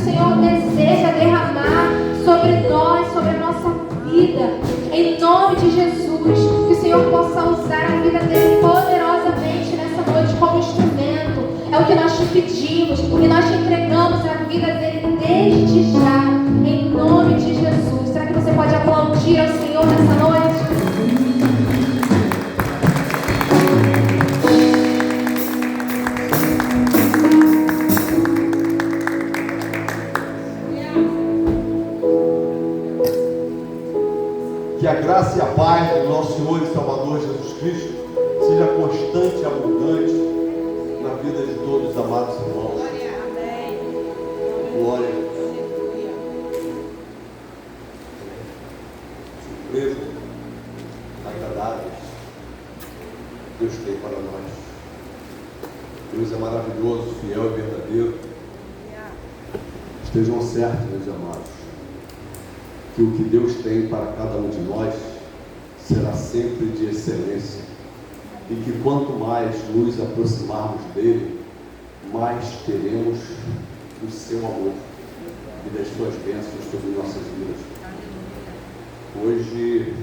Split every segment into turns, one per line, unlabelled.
o Senhor deseja derramar sobre nós, sobre a nossa vida. Em nome de Jesus, que o Senhor possa usar a vida dele poderosamente nessa noite como instrumento. É o que nós te pedimos e nós te entregamos a vida dele desde já. Em nome de Jesus. Será que você pode aplaudir ao Senhor nessa noite?
Que a graça e a paz do nosso Senhor e Salvador Jesus Cristo seja constante e abundante na vida de todos os amados irmãos. Glória. Surpresa, agradável, Deus tem para nós. Deus é maravilhoso, fiel e verdadeiro. Estejam certos, meus amados, que o que Deus tem para cada um de nós será sempre de excelência, e que quanto mais nos aproximarmos dele, mais teremos o seu amor e das suas bênçãos sobre nossas vidas. Hoje,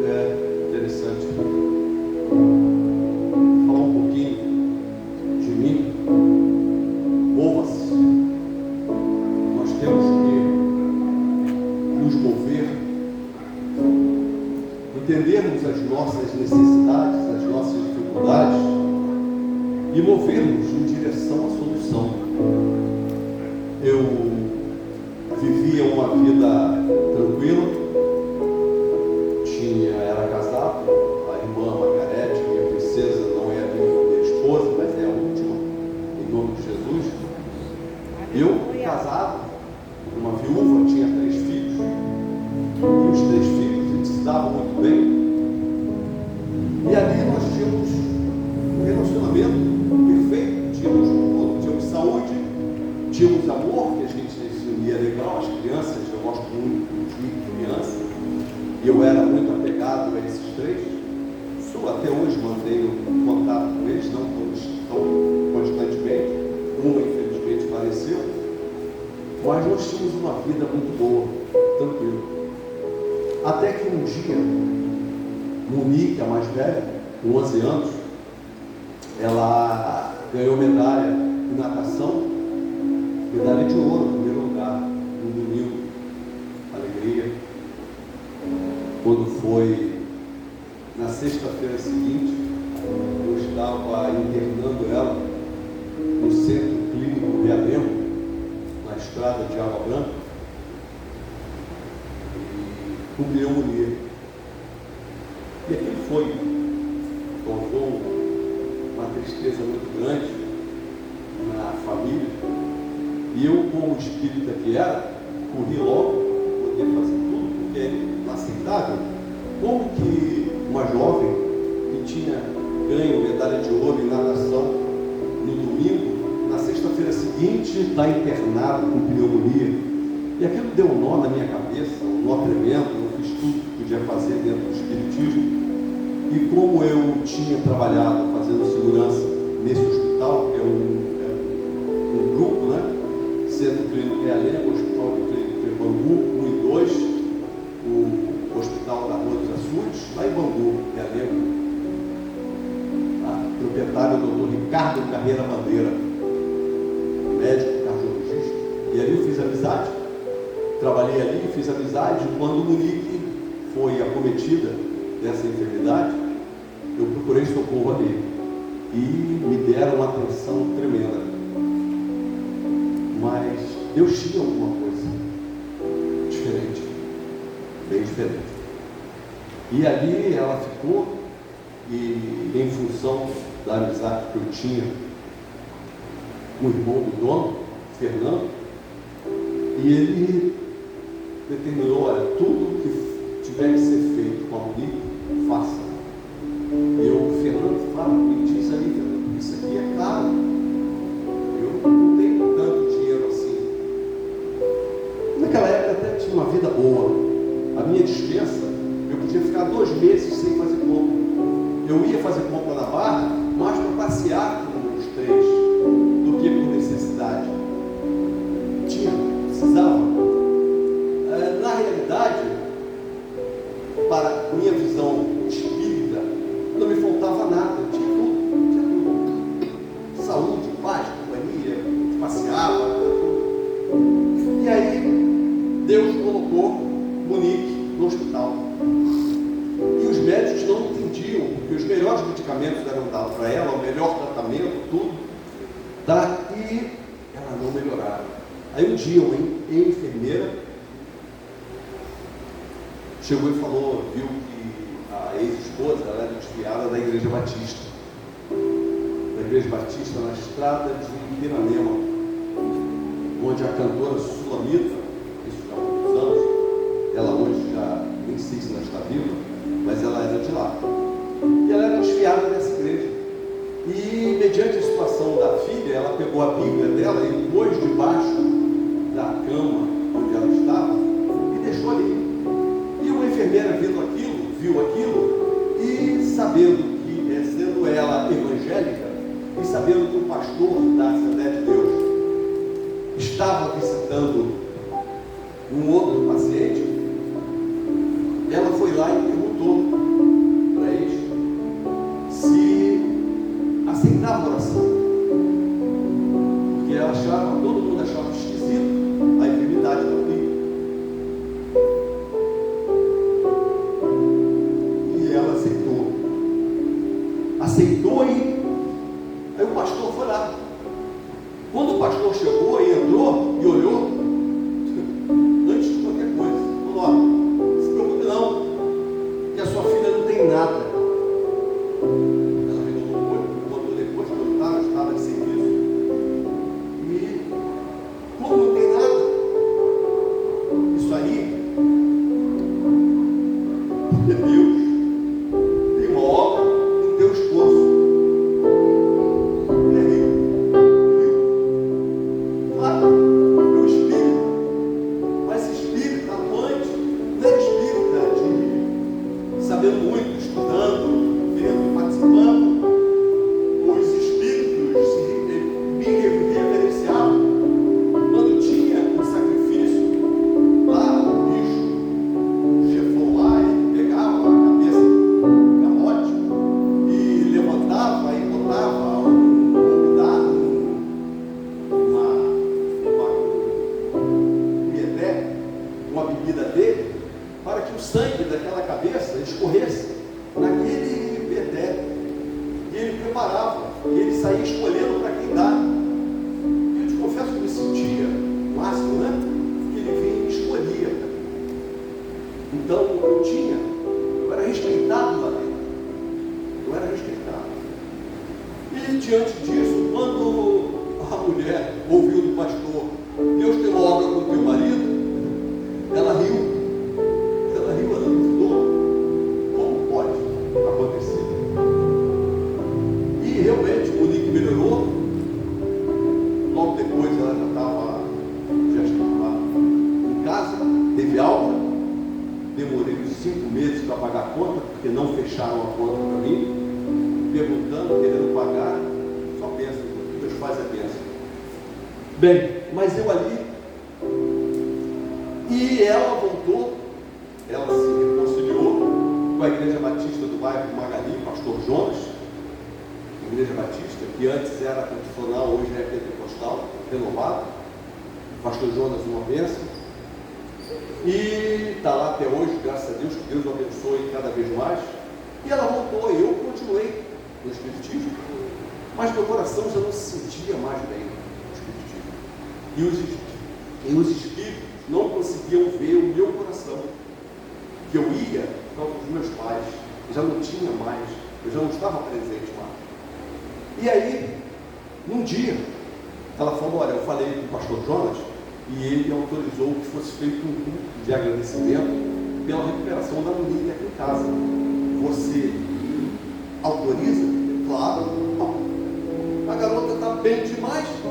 é interessante falar um pouquinho de mim. Mova-se. Nós temos que nos mover, entendermos as nossas necessidades, as nossas dificuldades e movermos em direção à solução. Eu vivia uma vida tranquila, era casado, a irmã Margarete, minha princesa, não é a minha esposa, mas é a última, em nome de Jesus. Eu, casado, uma viúva, tinha 3 filhos, e os 3 filhos se davam muito bem, e ali nós tínhamos um relacionamento perfeito, tínhamos saúde, tínhamos amor, que a gente se unia legal, as crianças, eu gosto muito de criança, e eu era muito apegado a esses 3, até hoje mantenho contato com eles, não tão constantemente, uma infelizmente faleceu, mas nós tínhamos uma vida muito boa, tranquila. Até que um dia, Monique, a mais velha, com 11 anos, ela ganhou medalha em natação, medalha de ouro, em primeiro lugar, no domingo, alegria. Quando foi na sexta-feira seguinte, eu estava internando ela no Centro Clínico Realengo, na estrada de Água Branca, com pneumonia. E aquilo causou uma tristeza muito grande na família. E eu, como espírita que era, corri logo para poder fazer tudo, porque é inaceitável. Como que uma jovem que tinha ganho medalha de ouro em natação no domingo, na sexta-feira seguinte, está internado com pneumonia? E aquilo deu um nó na minha cabeça, um nó tremendo. Eu fiz tudo que podia fazer dentro do espiritismo. E como eu tinha trabalhado fazendo segurança nesse hospital, que é um grupo, né? Centro Clínico Realengo, Hospital Clínico de Bangu, 1 e 2, o Hospital da Rua dos Açudes, lá em Bangu, Realengo. A proprietária, o doutor Ricardo Carreira Bandeira, médico, cardiologista. E ali eu fiz amizade, trabalhei ali, fiz amizade. Quando Monique foi acometida dessa enfermidade, eu procurei socorro ali e me deram uma atenção tremenda. Mas Deus tinha alguma coisa diferente, bem diferente. E ali ela ficou, e em função da amizade que eu tinha com o irmão do dono, Fernando, e ele determinou: olha, tudo que tiver que ser feito com a Monique, faça. E o Fernando fala, me diz aí, Fernando, isso aqui é caro, eu não tenho tanto dinheiro assim. Naquela época até tinha uma vida boa. A minha dispensa, eu podia ficar 2 meses sem fazer compra. eu ia fazer compra na Barra, mais para passear com os três do que por necessidade. Precisava. Na realidade, para minha visão espírita, não me faltava nada, eu tinha tudo. Saúde, paz, companhia, passeava. E aí, Deus colocou Monique no hospital. E os médicos não entendiam, porque os melhores medicamentos eram dados para ela, o melhor tratamento, tudo, e ela não melhorava. Aí um dia uma enfermeira chegou e falou, viu que a ex-esposa ela era desviada da Igreja Batista. Da Igreja Batista na estrada de Piranema, onde a cantora Sulamita, isso já há muitos anos, ela hoje já nem sei se ela está viva, mas ela era de lá. E ela era desviada dessa igreja. E mediante a situação da filha, ela pegou a Bíblia dela e pôs debaixo da cama onde ela estava e deixou ali. E uma enfermeira viu aquilo e sabendo que, sendo ela evangélica, e sabendo que o pastor da Assembleia de Deus estava visitando um outro paciente, ela foi lá e perguntou para eles se aceitava a oração, porque ela achava, todo mundo achava esquisito a enfermidade da filha. E ela aceitou e aí o pastor foi lá. Quando o pastor chegou e entrou e olhou, antes de qualquer coisa, falou: ó, não se preocupe não, que a sua filha não tem nada. Ela revelou no olho, mandou depois perguntar, estava de serviço. E como não tem nada, isso aí, porque Deus tem uma obra no teu esposo. Ele é rico. Claro, é o espírito. Mas esse espírito atuante não é espírita de sabendo muito, estudando, vendo, participando. Os espíritos me reverenciavam quando tinha um sacrifício lá, o bicho, o chefão lá, ele pegava a cabeça do camote e levantava e botava uma bebida dele, para que o sangue daquela cabeça escorresse naquele pedé. E ele preparava, e ele saía escolhendo para quem dar. E eu te confesso que me sentia máximo, né? Que ele vinha e escolhia. Então eu era respeitado lá dentro. Eu era respeitado. E diante disso, quando a mulher ouviu do pastor: Deus tem uma obra com o teu marido, ela riu. Ela duvidou. Como pode acontecer? E realmente o Monique melhorou. Logo depois ela já estava em casa, teve alta. Demorei uns 5 meses para pagar a conta, porque não fecharam a conta para mim, perguntando, querendo pagar. Só pensa, Deus faz a bênção. Bem, mas eu ali, e ela voltou, ela se reconciliou com a Igreja Batista do bairro Magali, pastor Jonas, Igreja Batista, que antes era tradicional, hoje é pentecostal, renovada. Pastor Jonas, uma bênção. E está lá até hoje, graças a Deus, que Deus o abençoe cada vez mais. E ela voltou, e eu continuei no Espiritismo, mas meu coração já não se sentia mais bem no Espiritismo. E os Espíritos não conseguiam ver o meu coração, que eu ia para os meus pais, eu já não tinha mais, eu já não estava presente lá. E aí, num dia, ela falou: olha, eu falei com o pastor Jonas, e ele autorizou que fosse feito um culto de agradecimento pela recuperação da Monique aqui em casa. Você autoriza? Claro. A garota está bem demais. E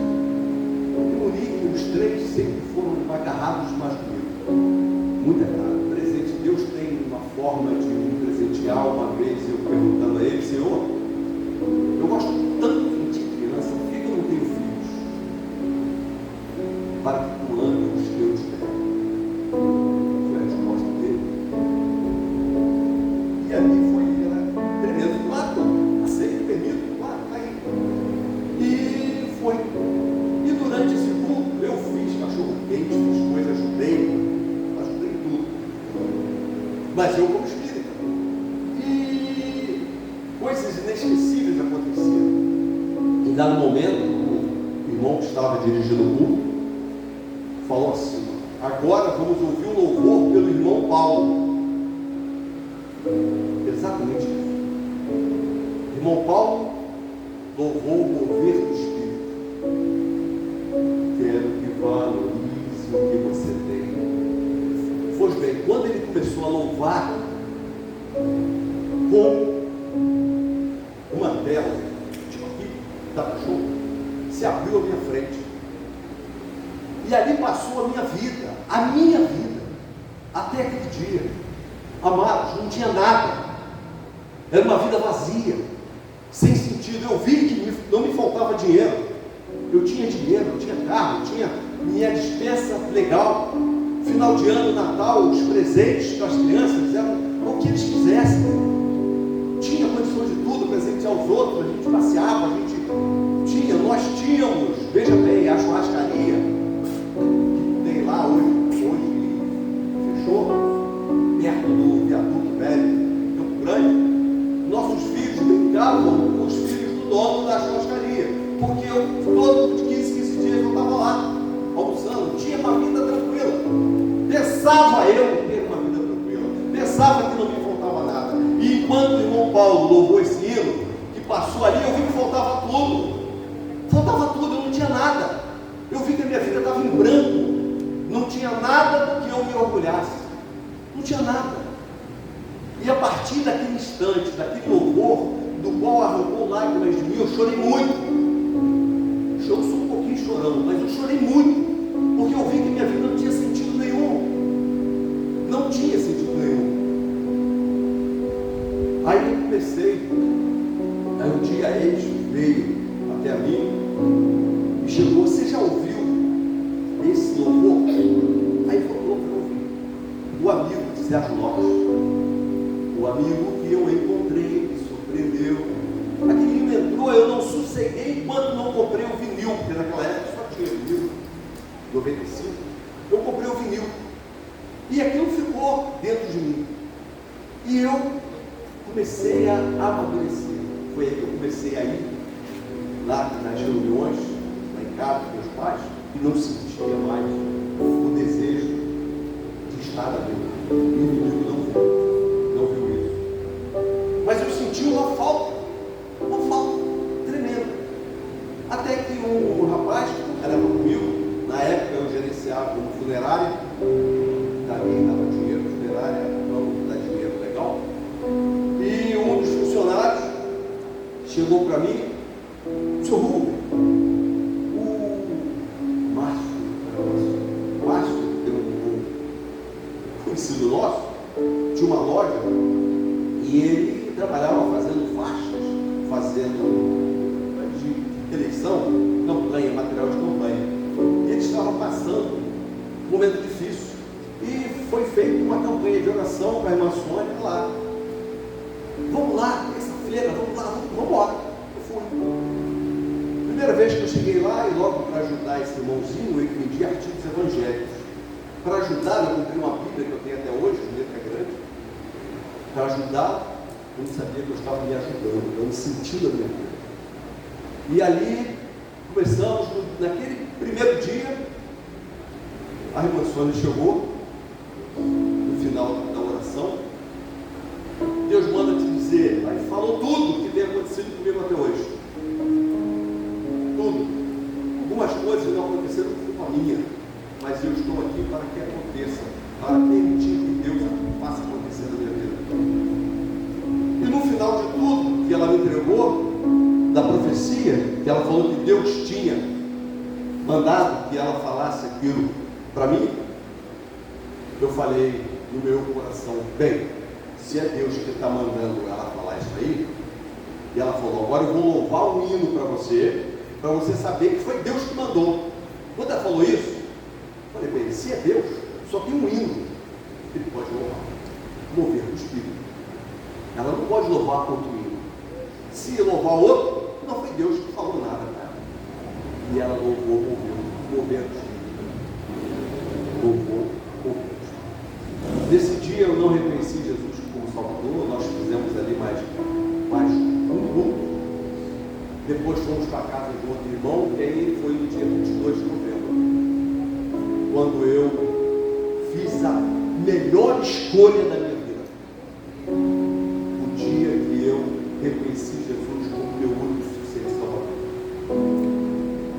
Monique, os três sempre foram agarrados mais comigo. Muito agarrados. Presente. Deus tem uma forma de me presentear. Uma vez eu perguntando a eles Senhor, eu gosto tanto de criança, por que eu não tenho filhos? Para que tu ames os teus pés. Foi a resposta dele. E ali foi tremendo. Claro, aceito, permito, claro, está aí. E foi. E durante esse culto, eu fiz cachorro-quente, fiz coisas, ajudei em tudo. Mas eu como espírita. E coisas inesquecíveis aconteceram. Em dado momento, o irmão que estava dirigindo o culto falou assim: agora vamos ouvir um louvor pelo irmão Paulo. Exatamente isso. Irmão Paulo louvou o mover do Espírito. Quero que valorize o que você tem. Pois bem, quando ele começou a louvar com uma tela, tipo aqui, da show, se abriu à minha frente. E ali passou a minha vida, até aquele dia. Amados, não tinha nada. Era uma vida vazia, sem sentido. Eu vi que não me faltava dinheiro. Eu tinha dinheiro, eu tinha carro, eu tinha minha despensa legal. Final de ano, Natal, os presentes para as crianças eram o que eles quisessem. Tinha condições de tudo, presente aos outros, a gente passeava, nós tínhamos, veja bem, a churrascaria que tem lá hoje fechou, perto do viaduto velho, Campo Grande. Nossos filhos brincavam com os filhos do dono da churrascaria, porque todo de 15 dias eu estava lá, almoçando, tinha uma vida tranquila. Pensava eu ter uma vida tranquila, pensava que não me faltava nada. E enquanto o irmão Paulo louvou esse hino, que passou ali, eu vi que faltava tudo, eu não tinha nada. Eu vi que a minha vida estava em branco, não tinha nada do que eu me orgulhasse, não tinha nada. E a partir daquele instante, daquele louvor, do qual arrancou lágrimas de mim, eu chorei muito. Eu sou um pouquinho chorão, mas eu chorei muito, porque eu vi que minha vida não tinha sentido nenhum. Não tinha sentido nenhum. Aí eu comecei, aí um dia eles veio até a mim e chegou: você já ouviu esse louvor? Aí falou para eu ouvir. O amigo de Sérgio Lopes, o amigo que eu encontrei, me surpreendeu. Aquele entrou, eu não sosseguei enquanto não comprei o vinil, porque naquela época só tinha vinil, 95. Eu comprei o vinil. E aquilo ficou dentro de mim. E eu comecei a amadurecer. Foi aí que eu comecei a ir lá nas reuniões, lá em casa com meus pais, e não sentia mais o desejo de estar ali. E o menino não viu isso. Mas eu senti uma falta tremenda. Até que um rapaz que trabalhava comigo, na época eu gerenciava uma funerária, também dava dinheiro, funerária não dá dinheiro legal. E um dos funcionários chegou para mim: seu Rubem, o Márcio, que tem um conhecido nosso, tinha uma loja, e ele trabalhava fazendo faixas, de eleição, campanha, material de campanha. E ele estava passando um momento difícil. E foi feita uma campanha de oração com a irmã Sônia lá. Vamos lá, terça-feira, vamos embora. Eu fui. Primeira vez que eu cheguei lá, e logo para ajudar esse irmãozinho, eu pedi artigos evangélicos. Para ajudar, eu comprei uma Bíblia que eu tenho até hoje, letra grande. Para ajudar, eu não sabia que eu estava me ajudando, eu me sentindo a minha vida. E ali, começamos, naquele primeiro dia, a irmã Sônia chegou, no final da oração: Deus manda te dizer, aí falou tudo que tem acontecido comigo até hoje. Tudo. Algumas coisas não aconteceram por culpa minha, mas eu estou aqui para que aconteça, para permitir que Deus faça acontecer na minha vida. E no final de tudo que ela me entregou, da profecia, que ela falou que Deus tinha mandado que ela falasse aquilo para mim, eu falei no meu coração: bem, se é Deus que está mandando ela falar isso aí, E ela falou: agora eu vou louvar um hino para você saber que foi Deus que mandou. Quando ela falou isso, eu falei: bem, se é Deus, só tem um hino que ele pode louvar, mover do Espírito. Ela não pode louvar contra o hino. Se louvar outro, não foi Deus que falou nada para ela. E ela louvou, mover do Espírito. Louvou, mover do Espírito. Nesse dia eu não reconheci Jesus como Salvador. Nós fizemos ali mais um culto. Depois fomos para a casa de outro irmão, e aí foi no dia 22 de novembro, quando eu fiz a melhor escolha da minha vida. O dia que eu reconheci Jesus como meu único e suficiente Salvador.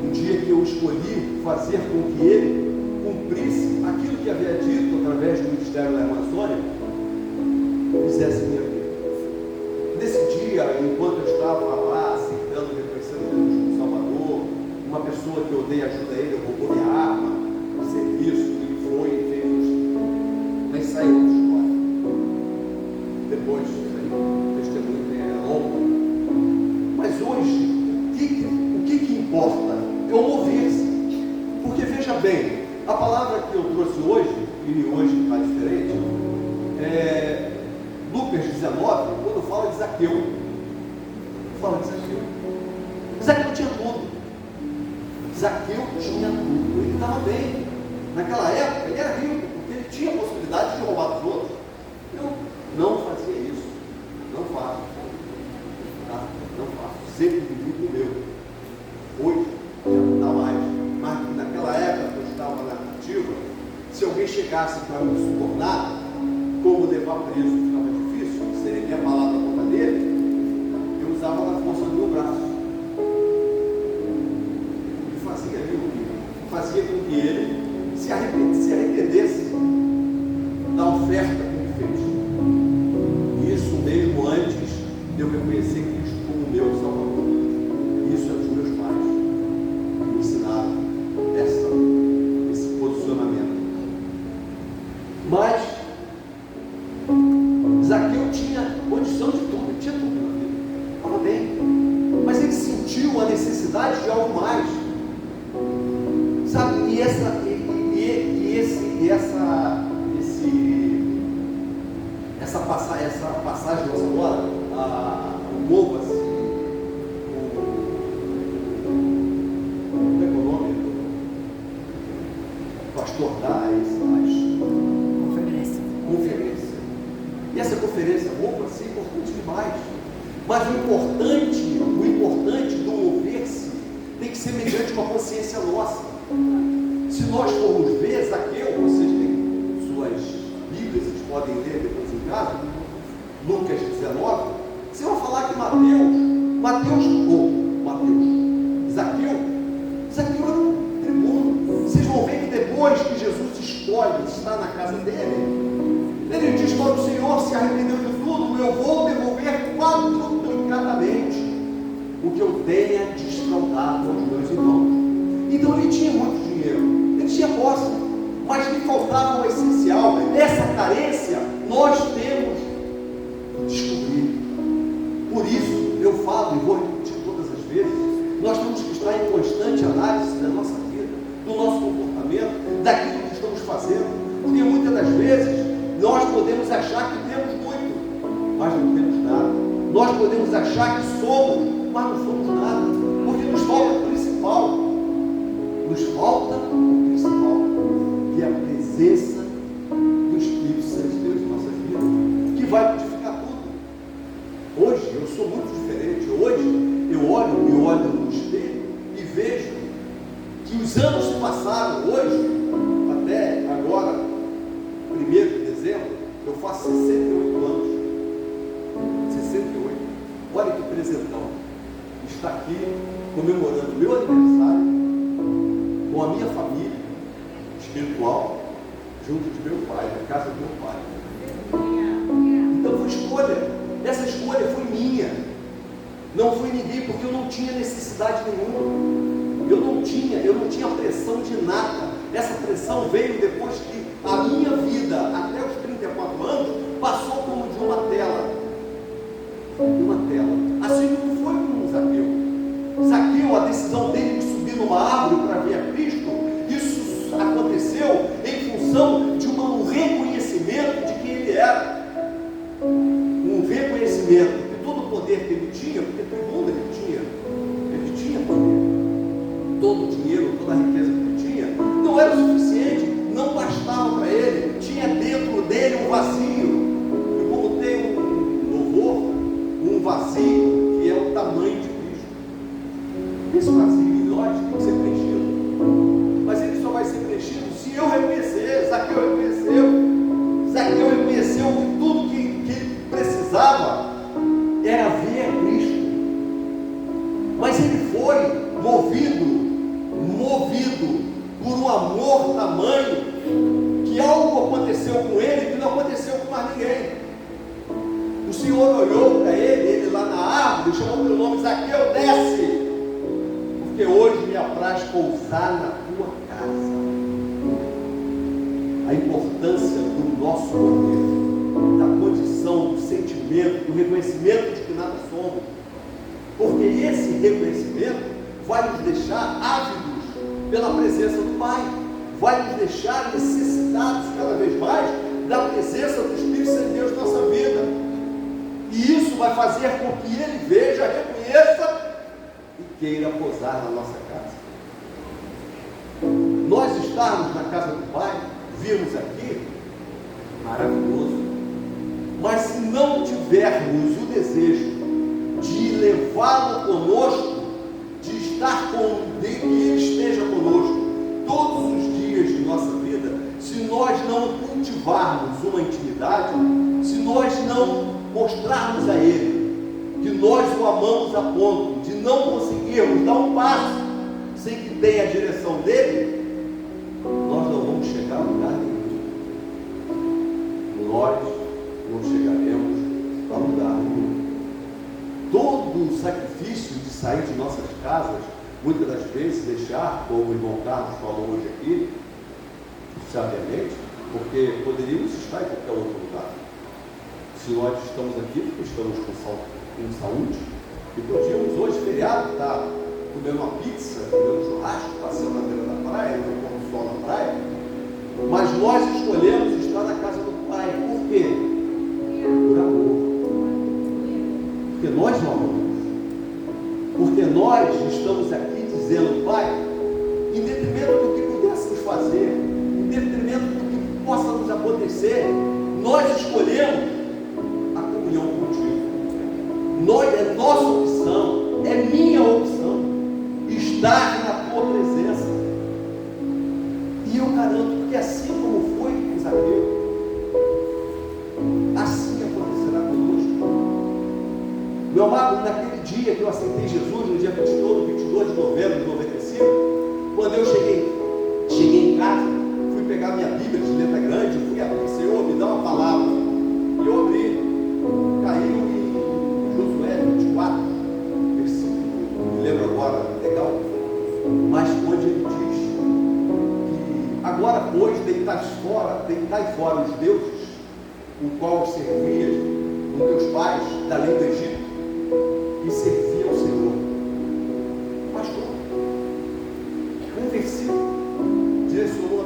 Um dia que eu escolhi fazer com que Ele cumprisse aquilo que havia dito através do ministério da irmã Sônia, fizesse minha vida. Nesse dia, enquanto eu estava lá, aceitando, reconhecendo Jesus como Salvador, uma pessoa que eu dei ajuda a ele, roubou minha arma, no serviço, e foi e fez. Mas saiu da história. Depois, o testemunho é longo. Mas hoje, o que importa é o mover-se. Porque veja bem, a palavra que eu trouxe hoje, e hoje está diferente, é Lucas 19, quando fala de Zaqueu. Fala de Zaqueu. Zaqueu tinha tudo. Zaqueu tinha tudo. Ele estava bem. Naquela época, ele era rico, porque ele tinha a possibilidade de roubar dos outros. Eu não fazia isso. Não faço. Tá? Não faço. Sempre vivi com o meu. Hoje, já não está mais. Mas naquela época, quando eu estava na ativa, se alguém chegasse para me subornar, como levar preso ficava difícil, seria minha palavra na boca dele, eu usava a força do meu braço. E fazia ali o que? Fazia com que ele se arrependesse da oferta que ele fez. Isso mesmo antes de eu reconhecer Cristo como meu Salvador. Isso é dos meus pais que me ensinaram esse posicionamento. Mas Zaqueu tinha condição de tudo, ele tinha tudo na vida, estava bem, mas ele sentiu a necessidade de algo mais, sabe? E essa passagem nossa agora, mova-se, como é que é o nome? Pastor Dais, conferência. E essa conferência mova-se é importante demais. Mas o importante do mover-se tem que ser mediante uma consciência nossa. Se nós formos ver Zaqueu, vocês têm suas Bíblias, vocês podem ler depois em casa, Lucas 19, você vai falar que Zaqueu era um tribuno. Vocês vão ver que depois que Jesus escolhe estar na casa dele, ele diz para o Senhor: se arrependeu de tudo, eu vou devolver quadruplicadamente o que eu tenha desfraudado aos meus irmãos. Então ele tinha muito dinheiro, ele tinha posse, mas lhe faltava o essencial. Essa carência nós temos que descobrir. Por isso eu falo e vou repetir todas as vezes, nós temos que estar em constante análise da nossa vida, do nosso comportamento, daquilo que estamos fazendo, porque muitas das vezes nós podemos achar que temos muito, mas não temos nada. Nós podemos achar que somos, mas não somos nada, porque nos falta o principal. Nos falta o principal, que é a presença do Espírito Santo de Deus em nossas vidas, que vai modificar tudo. Hoje eu sou muito diferente. Hoje eu olho no espelho e vejo que os anos se passaram. Hoje, até agora, 1º de dezembro, eu faço 68 anos. 68. Olha que presentão. Está aqui comemorando o meu aniversário com a minha família espiritual, junto de meu pai, na casa do meu pai. Então foi escolha. Essa escolha foi minha. Não foi ninguém, porque eu não tinha necessidade nenhuma. Eu não tinha pressão de nada. Essa pressão veio depois que a minha vida, até os 34 anos, passou como de uma tela. Uma tela. Assim como conhecimento, que todo o poder que ele tinha, porque todo mundo ele tinha poder, todo o dinheiro, toda a riqueza que ele tinha, não era o suficiente, não bastava para ele, tinha dentro dele um vazio, e como tem um louvor, um vazio que é o tamanho de Cristo. Esse vazio em nós tem que ser preenchido, mas ele só vai ser preenchido se eu reconhecer. Zaqueu reconheceu que tudo que ele precisava era ver Cristo, mas ele foi movido por um amor tamanho, que algo aconteceu com ele que não aconteceu com mais ninguém. O Senhor olhou para ele lá na árvore, chamou pelo nome: Zaqueu, desce, porque hoje me apraz pousar na tua casa. A importância do nosso poder, da condição, do sentimento, do reconhecimento de que nada somos, porque esse reconhecimento vai nos deixar ávidos pela presença do Pai, vai nos deixar necessitados cada vez mais da presença do Espírito Santo de Deus na nossa vida, e isso vai fazer com que ele veja, reconheça e queira pousar na nossa casa. Nós estarmos na casa do Pai, virmos aqui, maravilhoso, mas se não tivermos o desejo de levá-lo conosco, de estar de que ele esteja conosco todos os dias de nossa vida, se nós não cultivarmos uma intimidade, se nós não mostrarmos a ele que nós o amamos a ponto de não conseguirmos dar um passo sem que tenha a direção dele, nós não vamos chegar a lugar nenhum. Nós não chegaremos a lugar nenhum. Todo o sacrifício de sair de nossas casas, muitas das vezes deixar, como o irmão Carlos falou hoje aqui, sabiamente, porque poderíamos estar em qualquer outro lugar. Se nós estamos aqui, porque estamos com saúde, e podíamos hoje, feriado, estar comendo uma pizza, comendo um churrasco, passeando na beira da praia, no pôr do sol na praia, mas nós escolhemos estar na casa do Pai. Por quê? Por amor. Porque nós não amamos. Porque nós estamos aqui dizendo: Pai, em detrimento do que pudéssemos fazer, em detrimento do que possa nos acontecer, nós escolhemos a comunhão contigo. É nossa opção, é minha opção, estar na tua presença. E eu garanto que assim como foi com Zaqueu, assim acontecerá conosco. Meu amado, naquele dia que eu aceitei Jesus, no dia 22 de novembro de 95, quando eu cheguei em casa, fui pegar minha Bíblia de letra grande, fui abrir: Senhor, me dá uma palavra. E eu abri, caiu em Josué 24, versículo, não me lembro agora, legal, mas onde ele diz que agora, pois, deitai fora os deuses, o qual servias com teus pais da lei do Egito, e servia ao Senhor. Pastor, um versículo direcionou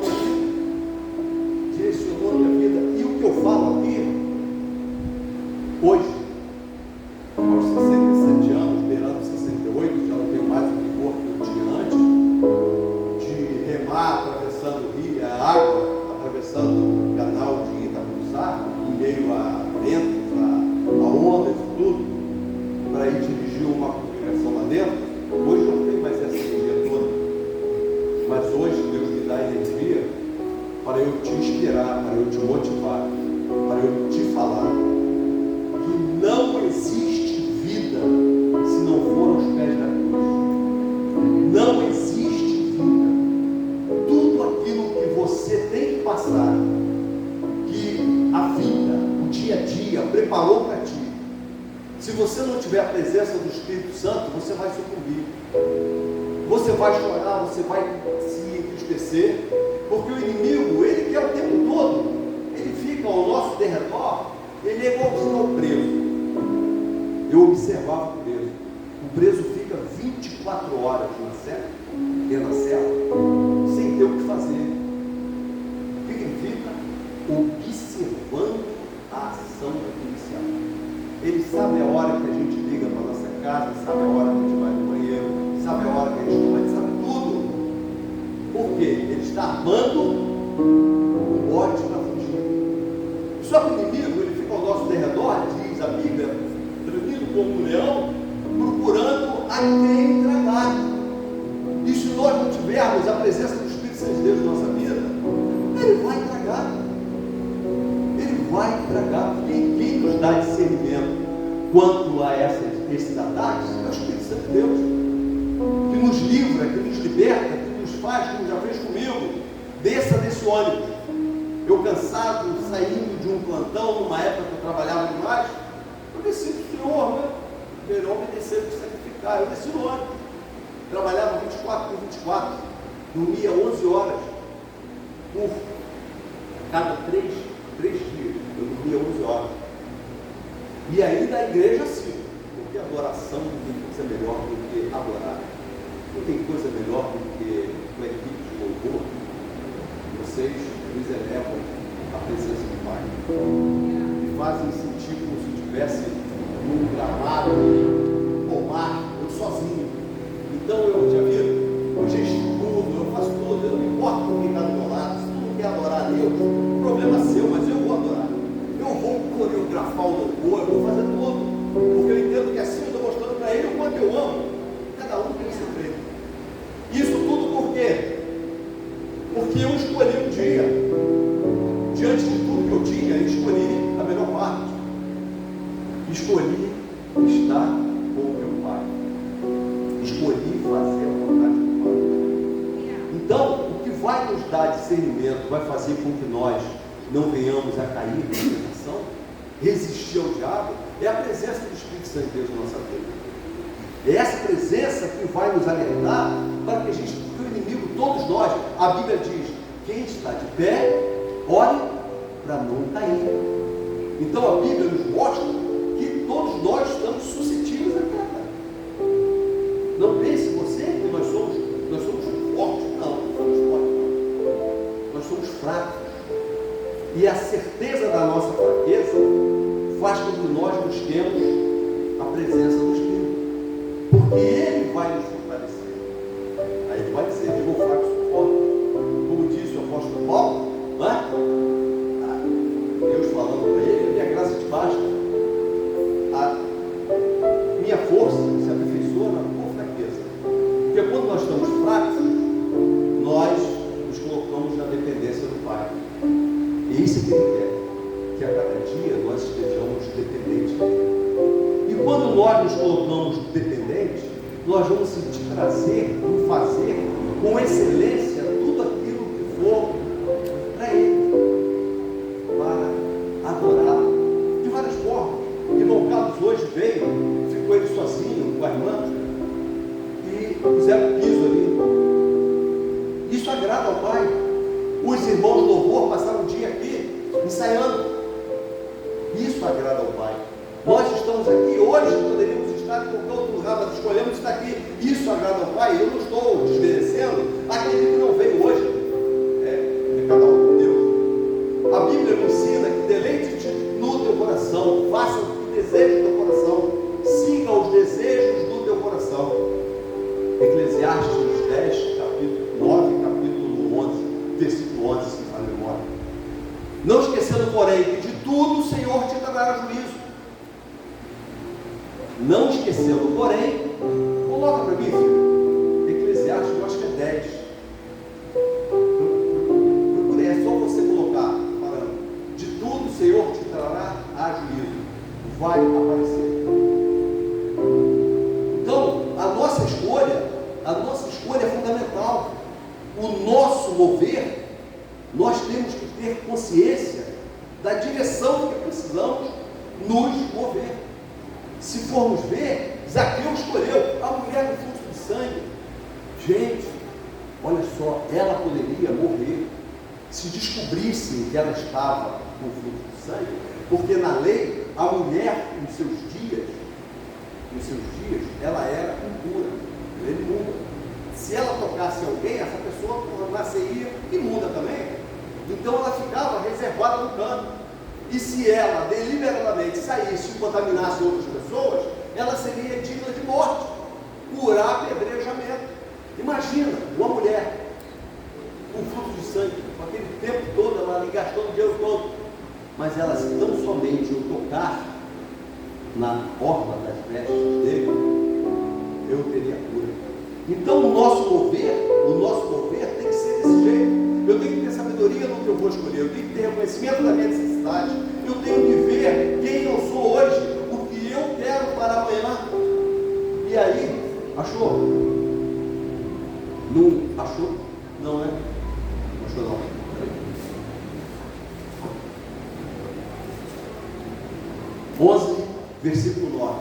a minha vida, e o que eu falo aqui hoje, aos 67 anos, beirando 68, já não tenho mais o vigor que eu tinha antes, de remar, atravessando o rio, a água, atravessando o canal de Itapuçá, em meio a ventos, a ondas e tudo, para ir dirigir uma congregação lá dentro. Hoje não tem mais essa energia toda, mas hoje Deus me dá energia para eu te inspirar, para eu te motivar, para eu te falar que não existe vida se não for aos pés da cruz. Não existe vida. Tudo aquilo que você tem que passar, que a vida, o dia a dia preparou para ti, se você não tiver a presença do Espírito Santo, você vai sucumbir, você vai chorar, você vai se entristecer, porque o inimigo, ele quer o tempo todo, ele fica ao nosso derredor, ele é igualzinho ao preso. Eu observava o preso. O preso fica 24 horas dentro da cela, sem ter o que fazer. O que ele fica? Observando a ação da policial. Ele sabe a hora que a gente liga para a nossa casa, sabe a hora que a gente vai no banheiro, sabe a hora que a gente toma, ele sabe tudo. Por quê? Ele está armando um bote para fugir. Só que o inimigo, ele fica ao nosso derredor, diz a Bíblia, tremido como um leão, procurando a quem tragar. E se nós não tivermos a presença do Espírito Santo de Deus na nossa vida, ele vai tragar. Ele vai tragar, porque quem nos dá discernimento quanto a esses ataques é o Espírito Santo de Deus, que nos livra, que nos liberta, que nos faz, como já fez comigo. Desça desse ônibus. Eu cansado, saindo de um plantão, numa época que eu trabalhava demais, eu desci do Senhor, né? Melhor obedecer do que sacrificar. Eu desci no ônibus. Trabalhava 24 por 24, dormia 11 horas por cada 3 dias. Eu dormia 11 horas. E ainda a igreja sim, porque a adoração não tem coisa melhor do que adorar. Não tem coisa melhor do que uma equipe de louvor. Vocês nos elevam à presença do Pai. E fazem sentir como se estivesse num gramado, pomar, eu sozinho. Então eu já vi, eu gesticulo, eu faço tudo, eu não importo com quem está do meu lado. Se tu não quer adorar a Deus, o problema é seu, mas eu vou adorar. Eu vou coreografar o louvor, eu vou fazer tudo, porque eu entendo que assim eu estou mostrando para ele o quanto eu amo. Cada um tem seu jeito. Isso tudo por quê? Porque eu escolhi um dia, diante de tudo que eu tinha, eu escolhi a melhor parte. Escolhi estar com o meu Pai. Escolhi fazer a vontade do Pai. Então, o que vai nos dar discernimento, vai fazer com que nós não venhamos a cair na tentação, resistir ao diabo, é a presença do Espírito Santo de Deus na nossa vida. É essa presença que vai nos alertar para que a gente, porque o inimigo, todos nós, a Bíblia diz, quem está de pé, ore para não cair. Então a Bíblia nos mostra que todos nós estamos suscetíveis à queda. Não pense você que nós somos fortes, não somos fortes, não. Nós somos fracos. E a certeza da nossa fraqueza faz com que nós busquemos a presença do Espírito. Porque Ele vai nos fortalecer. Aí Ele vai dizer, digo fraco, sou forte. Como disse o apóstolo Paulo, não é? Deus falando para ele, a minha graça te basta. A minha força se aperfeiçoa na tua fraqueza. Porque quando nós estamos fracos, nós nos colocamos na dependência do Pai. E isso é que Ele quer, que a cada dia nós estejamos dependentes dEle. E quando nós nos colocamos dependentes, nós vamos sentir prazer em fazer com excelência tudo aquilo que for para Ele, para adorá-lo, de várias formas. O irmão Carlos hoje veio, ficou ele sozinho com a irmã, e puseram piso ali. Isso agrada ao Pai. Os irmãos do louvor passaram o dia aqui, ensaiando. Isso agrada ao Pai. Nós estamos aqui hoje, poderíamos estar em qualquer outro lugar, mas escolhemos estar aqui. Isso agrada ao Pai. Eu não estou desmerecendo aquele que não veio hoje. É cada um com Deus. A Bíblia nos ensina que deleite-te no teu coração, faça o que deseja o teu coração, siga os desejos do teu coração. Eclesiastes 10, capítulo 9, capítulo 11, versículo 11, se faz memória. Não esquecendo, porém, que de tudo o Senhor te dará juízo. Não esquecendo, porém, coloca para mim, filho, Eclesiastes, eu acho que é 10. Procure, é só você colocar, falando, de tudo o Senhor te trará a juízo. Vai aparecer. Então, a nossa escolha é fundamental. O nosso mover, nós temos que ter consciência da direção que precisamos nos mover. Se formos ver, Zaqueu escolheu a mulher do fluxo de sangue. Gente, olha só, ela poderia morrer se descobrissem que ela estava com fluxo de sangue, porque na lei, a mulher, nos seus dias, ela era impura, ela era imunda. Se ela tocasse alguém, essa pessoa nasceria imunda também. Então ela ficava reservada no canto. E se ela deliberadamente saísse e contaminasse outras pessoas, ela seria digna de morte, por apedrejamento. Imagina uma mulher com fluxo de sangue, com aquele tempo todo, ela ali gastando dinheiro todo, mas ela, se tão somente eu tocar na orla das vestes dele, eu teria cura. Então o nosso mover tem que ser desse jeito. Eu tenho que ter sabedoria no que eu vou escolher, eu tenho que ter reconhecimento da minha necessidade, eu tenho que ver quem eu sou hoje, o que eu quero para amanhã. E aí, achou? Não achou? Não, né? Não achou não. Peraí. 11, versículo 9.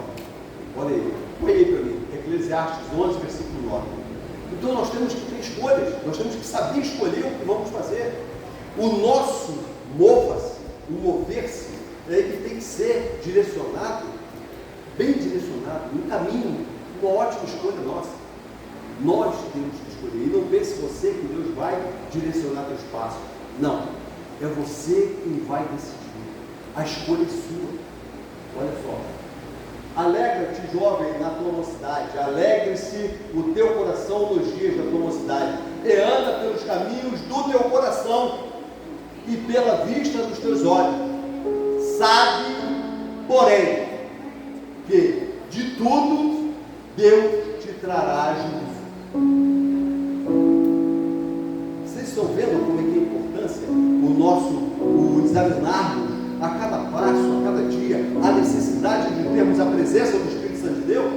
Olha aí para mim. Eclesiastes 11, versículo 9. Então nós temos que ter escolhas, nós temos que saber escolher o que vamos fazer. O nosso mova-se, o mover-se, ele tem que ser direcionado, bem direcionado, no caminho, uma ótima escolha nossa. Nós temos que escolher. E não pense você que Deus vai direcionar teus passos. Não, é você quem vai decidir. A escolha é sua. Olha só. Alegra-te, jovem, na tua mocidade, alegre-se o teu coração nos dias da tua mocidade, e anda pelos caminhos do teu coração e pela vista dos teus olhos. Sabe, porém, que de tudo Deus te trará juízo. Vocês estão vendo como é que é a importância o examinarmos a cada passo, a cada dia, a necessidade de termos a presença do Espírito Santo de Deus,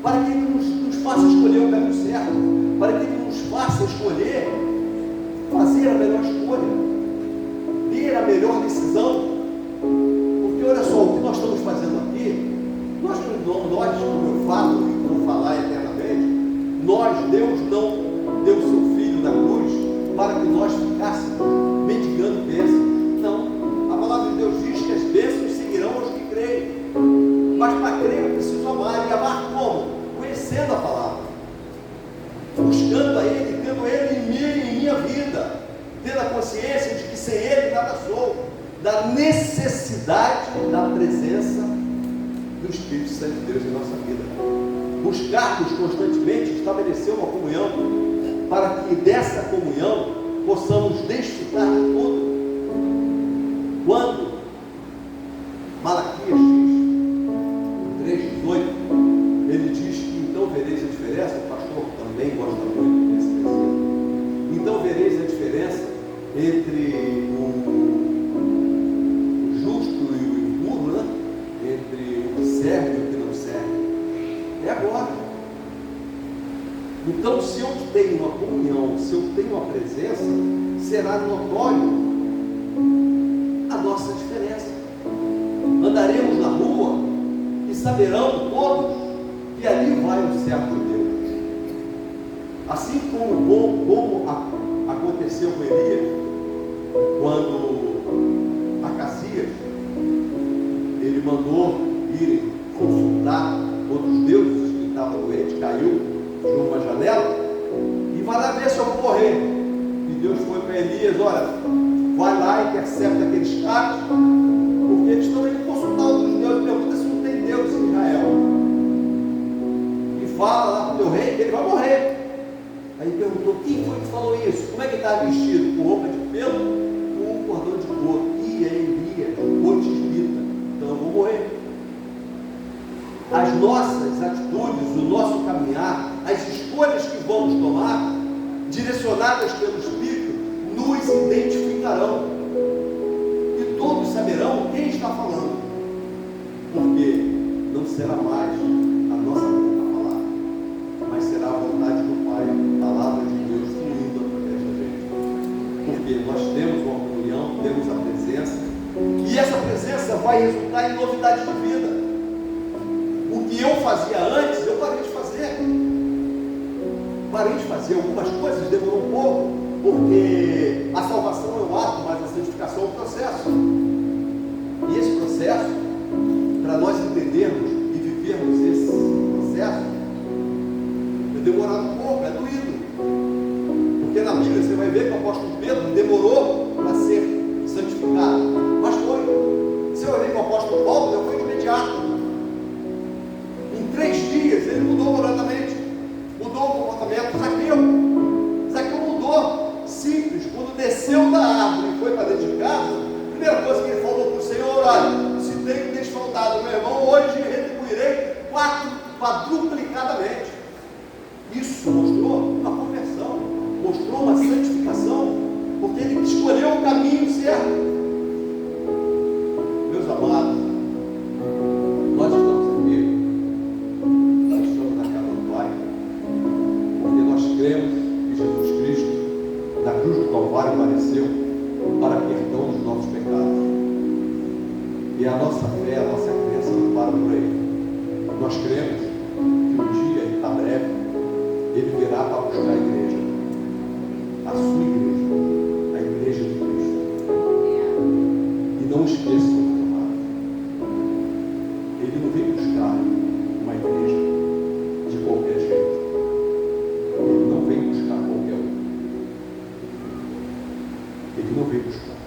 para que Ele nos faça escolher o caminho certo, para que Ele nos faça escolher, fazer a melhor escolha, ter a melhor decisão. Porque olha só, o que nós estamos fazendo aqui, nós como eu falo e vou falar eternamente, Deus não deu o seu Filho na cruz para que nós ficássemos mendigando bênçãos. Não. A palavra de Deus diz que as bênçãos seguirão aos que creem. Mas para crer eu preciso amar. E amar como? Conhecendo a palavra. Buscando a Ele, tendo Ele em minha vida. Tendo a consciência de que sem Ele nada sou. Da necessidade da presença do Espírito Santo de Deus em nossa vida. Buscarmos constantemente estabelecer uma comunhão, para que dessa comunhão possamos desfrutar de tudo. Quando Malaquias diz, 3,18, ele diz que então vereis a diferença, o pastor também gosta muito desse versículo, então vereis a diferença entre o justo e o impuro, né? Entre o que serve e o que não serve. É agora. Então, se eu tenho uma comunhão, se eu tenho uma presença, será notório a nossa diferença. Andaremos na rua e saberão todos que ali vai o servo de Deus. Assim como aconteceu com Elias, quando Acasias ele mandou ir consultar outros deuses que estavam doentes, caiu de uma janela, e vai lá ver se eu vou morrer. E Deus foi para Elias: olha, vai lá e intercepta aqueles caras, porque eles estão indo consultar outros deuses. Pergunta se não tem Deus em Israel, e fala lá para o teu rei que ele vai morrer. Aí perguntou: quem foi que falou isso? Como é que ele estava vestido? Com roupa de pelo, com um cordão de couro. E é Elias, o tisbita. Então eu vou morrer. As nossas atitudes, o nosso caminhar, as escolhas que vamos tomar, direcionadas pelo Espírito, nos identificarão. E todos saberão quem está falando. Porque não será mais a nossa boca falar, mas será a vontade do Pai, a palavra de Deus fluindo através da gente. Porque nós temos uma comunhão, temos a presença, e essa presença vai resultar em novidade de vida. O que eu fazia antes, eu parei de fazer. Parei de fazer algumas coisas, demorou um pouco, porque a salvação é um ato, mas a santificação é um processo. E esse processo, para nós entendermos e vivermos esse processo, é demorado um pouco, é doído. Porque na Bíblia você vai ver que o apóstolo Pedro demorou para ser santificado, mas foi. quadruplicadamente. Isso mostrou uma conversão, mostrou uma santificação, porque ele escolheu o caminho certo. Meus amados, nós estamos aqui, nós estamos na casa do Pai, porque nós cremos que Jesus Cristo, na cruz do Calvário, apareceu para perdão dos nossos pecados. E a nossa fé, a nossa crença não para por aí. Nós cremos que um dia, e está breve, ele virá para buscar a igreja, a sua igreja, a igreja de Cristo. E não esqueçam, meus amados, ele não vem buscar uma igreja de qualquer jeito. Ele não vem buscar qualquer um. Ele não vem buscar.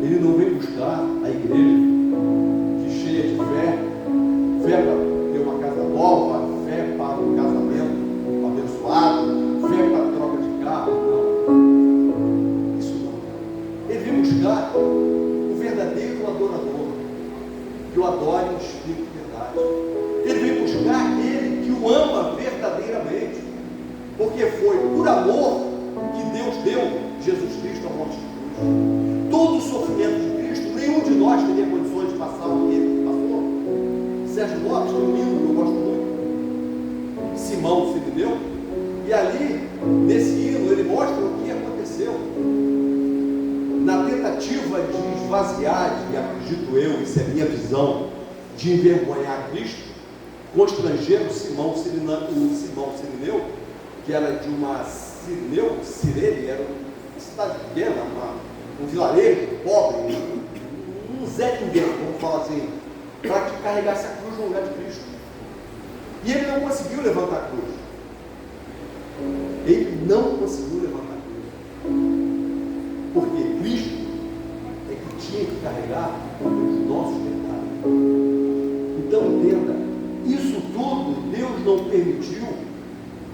Ele não vem buscar a igreja que cheia de fé, fé para ter uma casa nova, fé para um casamento abençoado, fé para troca de carro. Não. Isso não. Ele vem buscar o verdadeiro adorador, que o adore em espírito e verdade. Ele vem buscar aquele que o ama verdadeiramente, porque foi por amor que Deus deu Jesus Cristo à morte de cruz. Todo o sofrimento de Cristo, nenhum de nós teria condições de passar o que ele passou. Sérgio Lopes tem um livro que eu gosto muito, Simão Sirineu, e ali, nesse hino, ele mostra o que aconteceu na tentativa de esvaziar, e acredito eu, isso é minha visão, de envergonhar Cristo. Constrangeram Simão Sirineu, que era de uma Cirene, era uma cidade pequena, um vilarejo pobre, um Zé Ninguém, vamos falar assim, para que carregasse a cruz no lugar de Cristo. E ele não conseguiu levantar a cruz. Ele não conseguiu levantar a cruz. Porque Cristo é que tinha que carregar os nossos pecados. Então entenda, isso tudo Deus não permitiu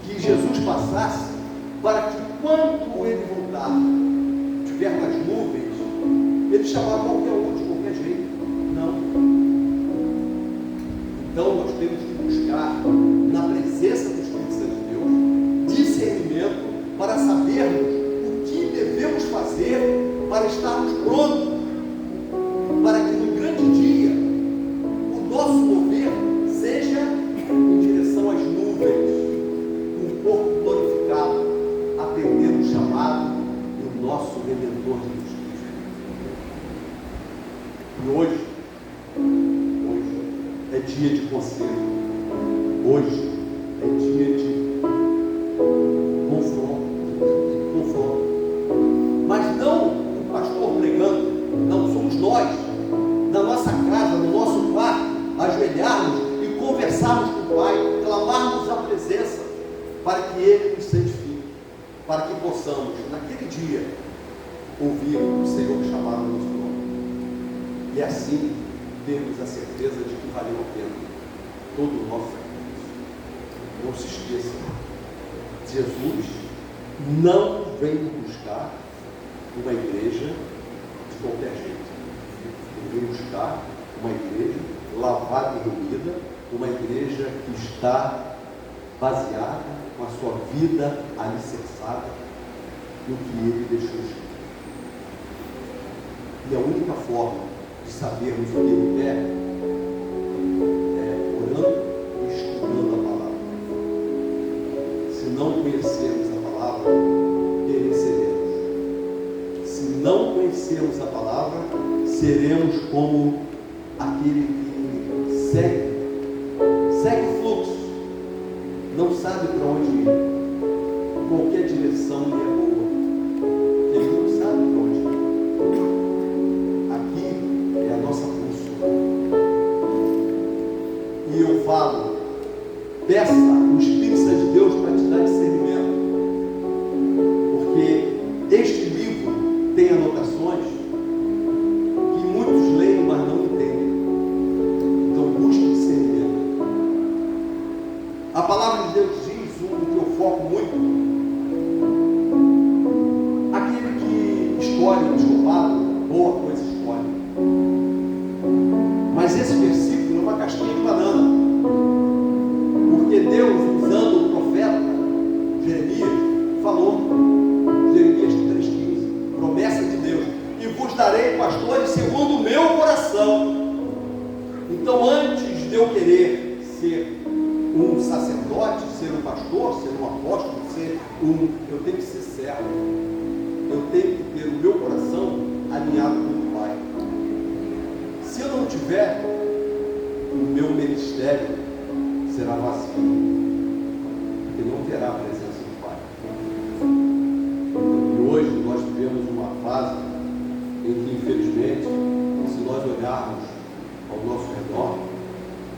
que Jesus passasse para que quando ele voltar, estiver nas nuvens, ele chamar qualquer um de qualquer jeito. Não. Então nós temos que buscar na presença do Espírito Santo de Deus discernimento para sabermos o que devemos fazer para estarmos prontos, para que no grande dia o nosso mover seja em direção às nuvens, um corpo glorificado, atendendo o chamado do nosso Redentor Jesus Cristo. E hoje é dia de conselho, hoje é dia de confronto, mas não o pastor pregando, não, somos nós, na nossa casa, no nosso quarto, ajoelharmos e conversarmos com o Pai, clamarmos a presença, para que Ele nos santifique, para que possamos, naquele dia, ouvir o Senhor chamar o nosso nome. E assim, termos a certeza de que valeu a pena todo o nosso sacrifício. Não se esqueça, Jesus não vem buscar uma igreja de qualquer jeito. Ele vem buscar uma igreja lavada e remida, uma igreja que está baseada com a sua vida alicerçada no que ele deixou escrito. E a única forma de sabermos o que ele quer é orando e estudando a palavra. Se não conhecermos a palavra, pereceremos. Se não conhecermos a palavra, seremos como aquele que segue o fluxo, não sabe para onde ir. Qualquer direção lhe é boa, ele não sabe para onde ir. Aqui é a nossa bússola. E eu falo, peça o Espírito Santo de Deus para te dar discernimento, porque este livro tem anotações que muitos leem, mas não entendem. Então busque discernimento. A palavra de Deus diz, um que eu foco muito, aquele que escolhe o desculpado, boa coisa escolhe. Mas esse versículo é uma casquinha de banana. de eu querer ser um sacerdote, ser um pastor, ser um apóstolo, eu tenho que ser servo. Eu tenho que ter o meu coração alinhado com o Pai. Se eu não tiver, o meu ministério será vazio, porque não terá a presença do Pai. E hoje nós vivemos uma fase em que, infelizmente, se nós olharmos ao nosso redor,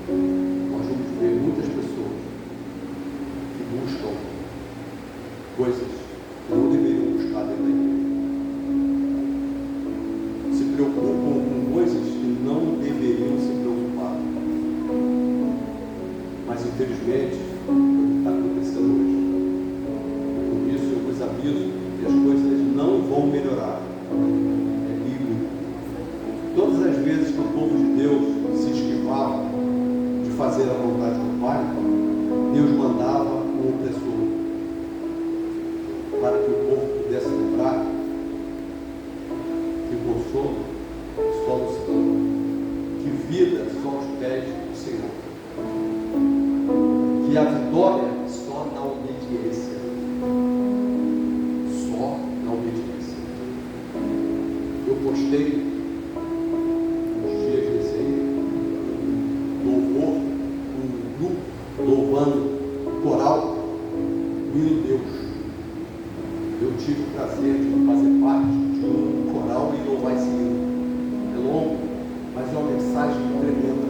nós vamos ver muitas pessoas que buscam coisas que não deveriam buscar dentro da igreja. Se preocupam com coisas que não deveriam se preocupar. Mas, infelizmente, está acontecendo hoje. Por isso, eu vos aviso que as coisas não vão melhorar. É bíblico. Todas as vezes que o povo de Deus se esquivava de fazer a vontade do Pai, Deus mandava um opressor para que o povo pudesse lembrar que o consolo só no Senhor, que vida só aos pés do Senhor, que a vitória só na obediência, só na obediência. Eu postei uns dias desse aí, louvor, um grupo louvando coral, hino Deus. Eu tive o prazer de fazer parte de um coral e louvar esse hino. É longo, mas é uma mensagem tremenda.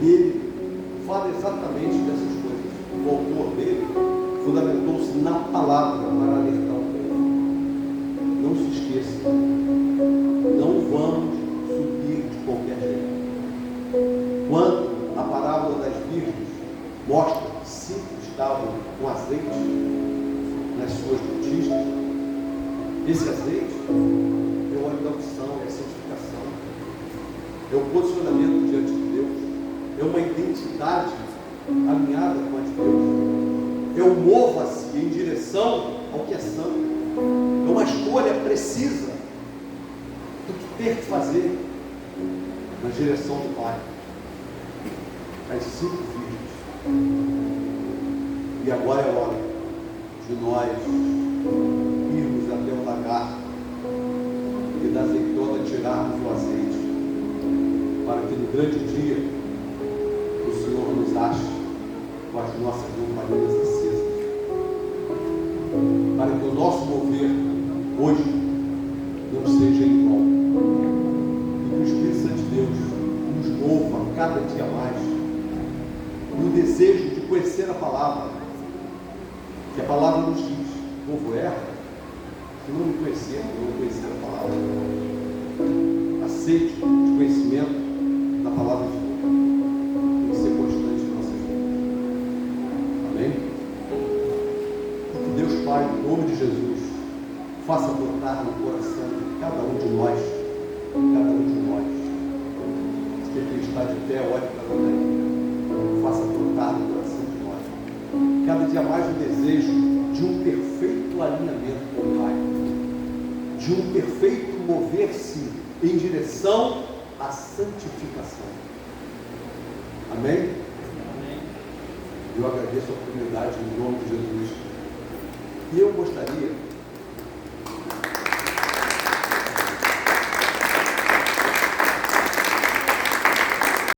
Ele fala exatamente dessas coisas. O autor dele fundamentou-se na palavra para alertar o povo. Não se esqueça, não vamos subir de qualquer jeito. Quando a parábola das virgens mostra que 5 estavam com azeite nas suas botijas, esse azeite é o óleo da unção, é a santificação, é o posicionamento diante de Deus, é uma identidade alinhada com a de Deus, é o mova-se em direção ao que é santo, é uma escolha precisa do que ter que fazer na direção do Pai. As 5 virgens. E agora é hora de nós irmos até o lagar e da azeitona tirarmos o azeite, para que no grande dia o Senhor nos ache com as nossas lamparinas acesas, para que o nosso mover hoje não seja em vão, e que o Espírito Santo de Deus nos mova cada dia mais no desejo de conhecer a palavra, que a palavra nos diz: o povo erra se não me conhecer, não conhecer a palavra. A sede de conhecimento da palavra de Deus tem que ser constante em nossas vidas. Amém? Que Deus Pai, em nome de Jesus, faça brotar no coração de cada um de nós, se ele está de pé, olhe para nós, faça brotar no coração de nós cada dia mais o desejo de um perfeito alinhamento com o Pai, de um perfeito mover-se em direção à santificação. Amém? Amém. Eu agradeço a oportunidade em nome de Jesus. E eu gostaria